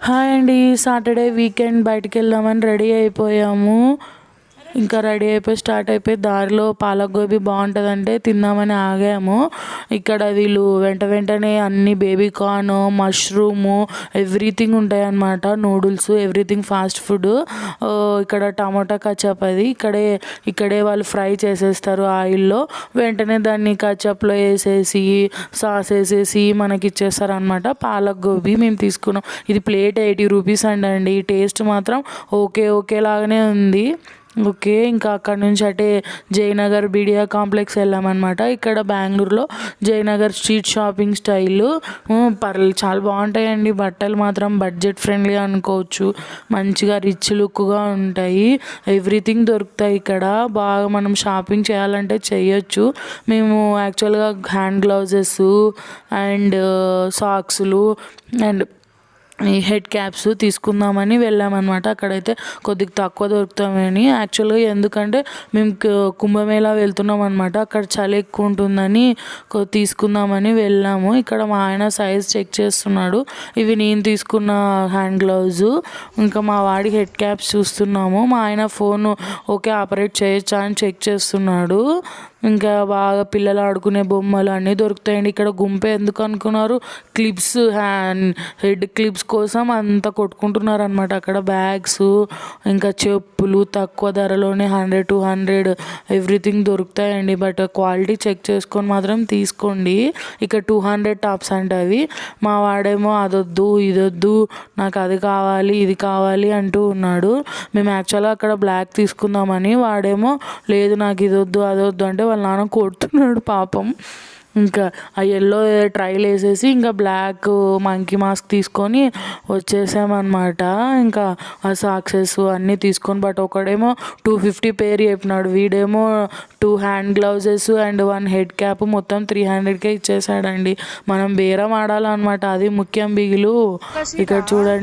Hi అండి. Saturday weekend బయటికెళ్దామని ready అయిపోయాము. ఇంకా రెడీ అయిపోయి స్టార్ట్ అయిపోయి దారిలో పాలక్ గోబీ బాగుంటుందంటే తిందామని ఆగాము. ఇక్కడ వీళ్ళు వెంటనే అన్ని బేబీ కార్న్, మష్రూము ఎవ్రీథింగ్ ఉంటాయి అన్నమాట. Noodles everything fast food. ఇక్కడ టమాటా కచప్ అది ఇక్కడే వాళ్ళు ఫ్రై చేసేస్తారు ఆయిల్లో. వెంటనే దాన్ని కచప్లో వేసేసి సాస్ వేసేసి మనకి ఇచ్చేస్తారు అనమాట. పాలక్ గోబీ మేము తీసుకున్నాం. ఇది ప్లేట్ 80 రూపీస్ అండి. టేస్ట్ మాత్రం ఓకేలాగానే ఉంది. ఓకే, ఇంకా అక్కడ నుంచి అటే జయనగర్ బిడియా కాంప్లెక్స్ వెళ్ళామన్నమాట. ఇక్కడ బెంగళూరులో జయనగర్ స్ట్రీట్ షాపింగ్ స్టైల్ పర్లేదు, చాలా బాగుంటాయండి. బట్టలు మాత్రం బడ్జెట్ ఫ్రెండ్లీ అనుకోవచ్చు. మంచిగా రిచ్ లుక్గా ఉంటాయి. ఎవ్రీథింగ్ దొరుకుతాయి ఇక్కడ. బాగా మనం షాపింగ్ చేయాలంటే చేయొచ్చు. మేము యాక్చువల్గా హ్యాండ్ గ్లౌజెస్ అండ్ సాక్స్లు అండ్ ఈ హెడ్ క్యాప్స్ తీసుకుందామని వెళ్ళామన్నమాట. అక్కడైతే కొద్దిగా తక్కువ దొరుకుతామని. యాక్చువల్గా ఎందుకంటే మేము కుంభమేళా వెళ్తున్నాం అనమాట. అక్కడ చలి ఎక్కువ ఉంటుందని తీసుకుందామని వెళ్ళాము. ఇక్కడ మా ఆయన సైజ్ చెక్ చేస్తున్నాడు. ఇవి నేను తీసుకున్న హ్యాండ్ గ్లౌజు. ఇంకా మా వాడి హెడ్ క్యాప్స్ చూస్తున్నాము. మా ఆయన ఫోన్ ఓకే ఆపరేట్ చేయొచ్చా అని చెక్ చేస్తున్నాడు. ఇంకా బాగా పిల్లలు ఆడుకునే బొమ్మలు అన్నీ దొరుకుతాయండి. ఇక్కడ గుంపే ఎందుకు అనుకున్నారు, క్లిప్స్ హెడ్ క్లిప్స్ కోసం అంతా కొట్టుకుంటున్నారు అనమాట. అక్కడ బ్యాగ్స్ ఇంకా చెప్పులు తక్కువ ధరలోనే 100-200 ఎవ్రీథింగ్ దొరుకుతాయండి. బట్ క్వాలిటీ చెక్ చేసుకొని మాత్రం తీసుకోండి. ఇక్కడ 200 టాప్స్ అంటే అవి. మా వాడేమో అదొద్దు ఇదొద్దు నాకు అది కావాలి ఇది కావాలి అంటూ ఉన్నాడు. మేము యాక్చువల్గా అక్కడ బ్లాక్ తీసుకుందామని, వాడేమో లేదు నాకు ఇదొద్దు అదొద్దు అంటే వాళ్ళ నాన్న కొడుతున్నాడు పాపం. ఇంకా ఆ ఎల్లో ట్రైల్ వేసేసి ఇంకా బ్లాక్ మంకీ మాస్క్ తీసుకొని వచ్చేసామన్నమాట. ఇంకా ఆ సాక్సెస్ అన్నీ తీసుకొని, బట్ ఒకడేమో 250 పేరు చెప్పినాడు. వీడేమో 2 hand gloves and 1 head cap మొత్తం 300కే ఇచ్చేసాడండి. మనం బేరం ఆడాలన్నమాట, అది ముఖ్యం బిగులు. ఇక్కడ చూడండి.